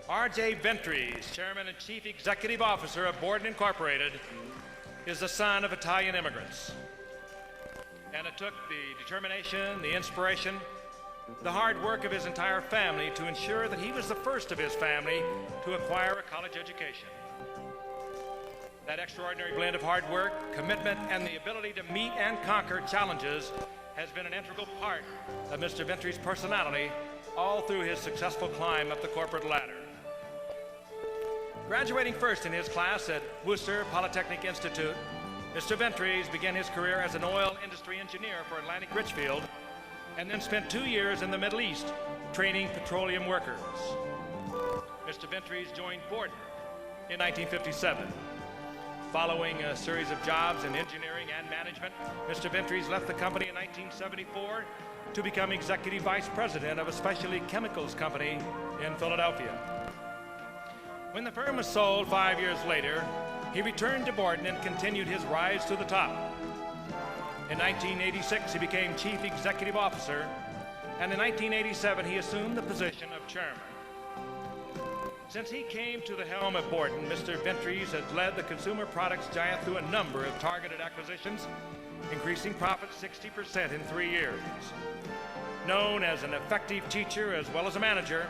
R.J. Ventres, Chairman and Chief Executive Officer of Borden Incorporated, is the son of Italian immigrants. And it took the determination, the inspiration, the hard work of his entire family to ensure that he was the first of his family to acquire a college education. That extraordinary blend of hard work, commitment, and the ability to meet and conquer challenges has been an integral part of Mr. Ventres' personality all through his successful climb up the corporate ladder. Graduating first in his class at Worcester Polytechnic Institute, Mr. Ventres began his career as an oil industry engineer for Atlantic Richfield and then spent 2 years in the Middle East training petroleum workers. Mr. Ventres joined Borden in 1957. Following a series of jobs in engineering and management, Mr. Ventres left the company in 1974 to become executive vice president of a specialty chemicals company in Philadelphia. When the firm was sold 5 years later, he returned to Borden and continued his rise to the top. In 1986, he became chief executive officer, and in 1987, he assumed the position of chairman. Since he came to the helm at Borden, Mr. Ventres has led the consumer products giant through a number of targeted acquisitions, increasing profits 60% in 3 years. Known as an effective teacher as well as a manager,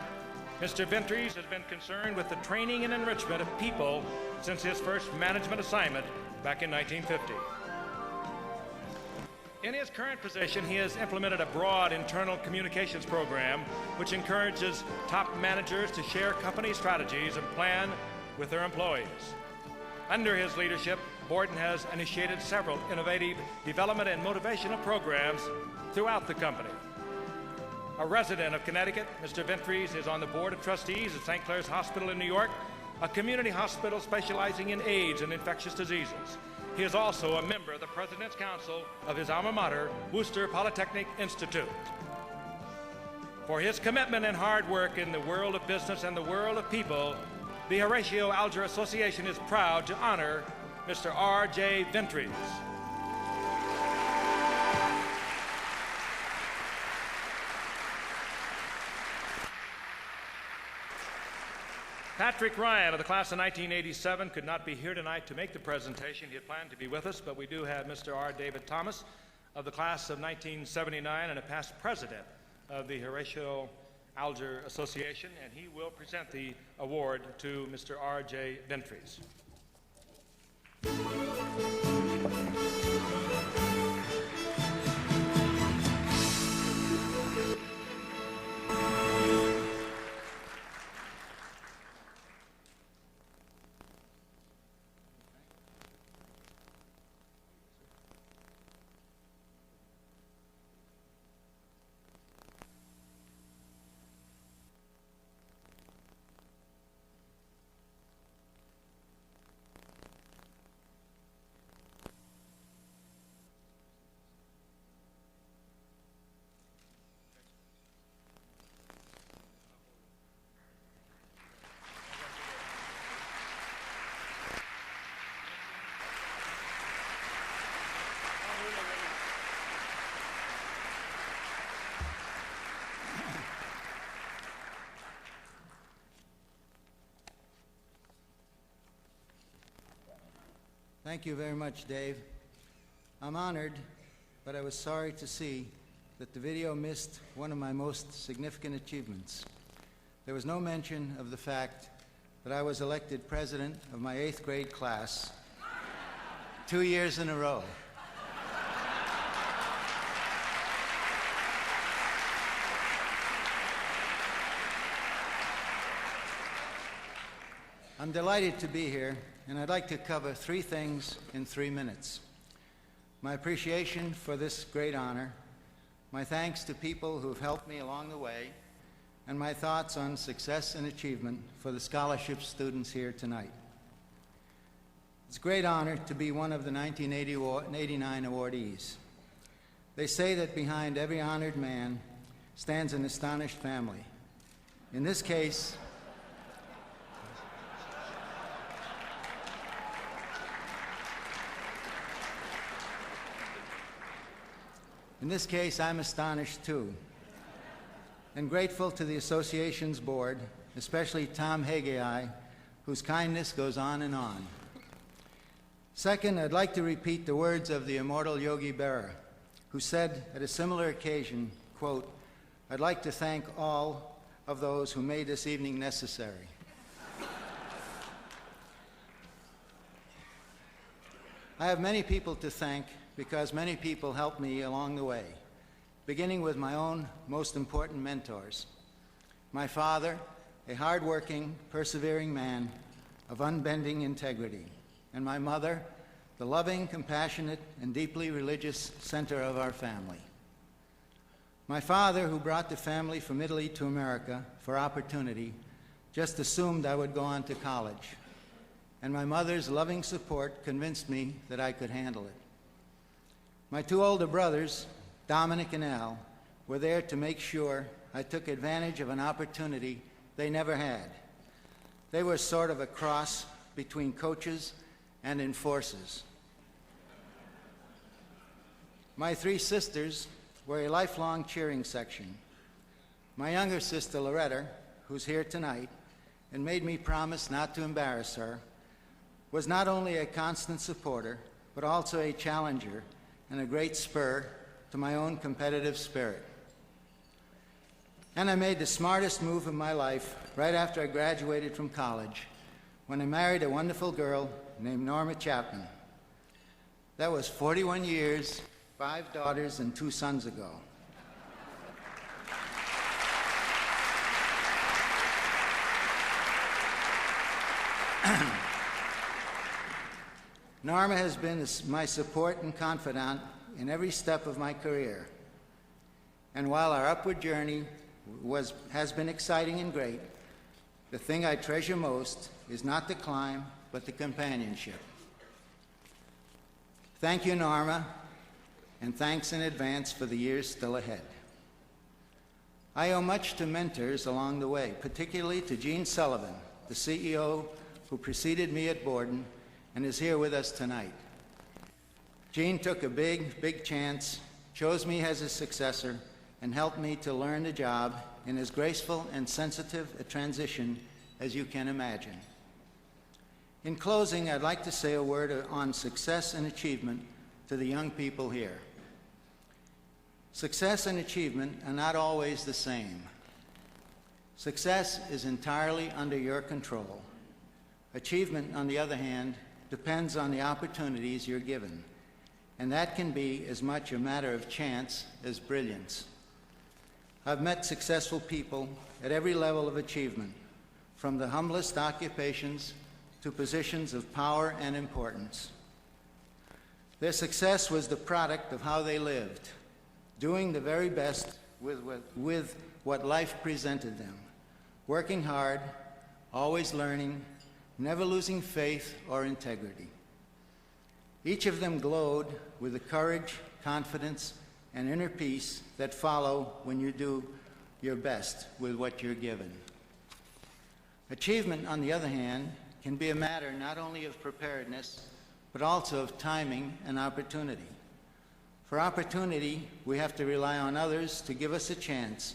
Mr. Ventres has been concerned with the training and enrichment of people since his first management assignment back in 1950. In his current position, he has implemented a broad internal communications program which encourages top managers to share company strategies and plan with their employees. Under his leadership, Borden has initiated several innovative development and motivational programs throughout the company. A resident of Connecticut, Mr. Ventres is on the board of trustees at St. Clair's Hospital in New York, a community hospital specializing in AIDS and infectious diseases. He is also a member of the President's Council of his alma mater, Worcester Polytechnic Institute. For his commitment and hard work in the world of business and the world of people, the Horatio Alger Association is proud to honor Mr. R.J. Ventres. Patrick Ryan of the class of 1987 could not be here tonight to make the presentation. He had planned to be with us, but we do have Mr. R. David Thomas of the class of 1979 and a past president of the Horatio Alger Association, and he will present the award to Mr. R.J. Ventres. Thank you very much, Dave. I'm honored, but I was sorry to see that the video missed one of my most significant achievements. There was no mention of the fact that I was elected president of my 8th grade class 2 years in a row. I'm delighted to be here, and I'd like to cover 3 things in 3 minutes. My appreciation for this great honor, my thanks to people who have helped me along the way, and my thoughts on success and achievement for the scholarship students here tonight. It's a great honor to be one of the 1989 awardees. They say that behind every honored man stands an astonished family. In this case, I'm astonished too, and grateful to the association's board especially Tom Haggai, whose kindness goes on and on. Second, I'd like to repeat the words of the immortal Yogi Berra, who said at a similar occasion, quote, "I'd like to thank all of those who made this evening necessary." I have many people to thank because many people helped me along the way, beginning with my own most important mentors. My father, a hard-working, persevering man of unbending integrity, and my mother, the loving, compassionate, and deeply religious center of our family. My father, who brought the family from Italy to America for opportunity, just assumed I would go on to college, and my mother's loving support convinced me that I could handle it. My two older brothers, Dominic and Al, were there to make sure I took advantage of an opportunity they never had. They were sort of a cross between coaches and enforcers. My three sisters were a lifelong cheering section. My younger sister, Loretta, who's here tonight, and made me promise not to embarrass her, was not only a constant supporter, but also a challenger and a great spur to my own competitive spirit. And I made the smartest move of my life right after I graduated from college, when I married a wonderful girl named Norma Chapman. That was 41 years, 5 daughters, and 2 sons ago. Norma has been my support and confidant in every step of my career. And while our upward journey has been exciting and great, the thing I treasure most is not the climb, but the companionship. Thank you, Norma, and thanks in advance for the years still ahead. I owe much to mentors along the way, particularly to Gene Sullivan, the CEO who preceded me at Borden and is here with us tonight. Gene took a big chance, chose me as his successor, and helped me to learn the job in as graceful and sensitive a transition as you can imagine. In closing, I'd like to say a word on success and achievement to the young people here. Success and achievement are not always the same. Success is entirely under your control. Achievement, on the other hand, depends on the opportunities you're given, and that can be as much a matter of chance as brilliance. I've met successful people at every level of achievement, from the humblest occupations to positions of power and importance. Their success was the product of how they lived, doing the very best with what life presented them, working hard, always learning, never losing faith or integrity. Each of them glowed with the courage, confidence, and inner peace that follow when you do your best with what you're given. Achievement, on the other hand, can be a matter not only of preparedness, but also of timing and opportunity. For opportunity, we have to rely on others to give us a chance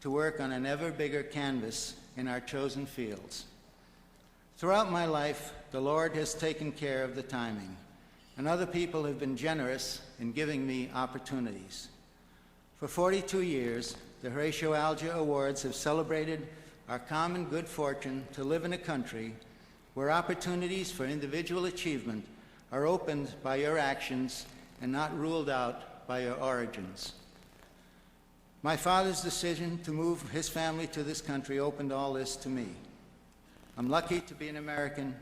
to work on an ever bigger canvas in our chosen fields. Throughout my life, the Lord has taken care of the timing, and other people have been generous in giving me opportunities. For 42 years, the Horatio Alger Awards have celebrated our common good fortune to live in a country where opportunities for individual achievement are opened by your actions and not ruled out by your origins. My father's decision to move his family to this country opened all this to me. I'm lucky to be an American,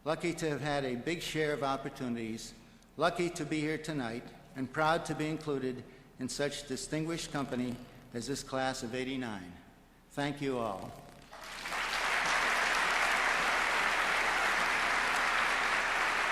lucky to have had a big share of opportunities, lucky to be here tonight, and proud to be included in such distinguished company as this class of '89. Thank you all.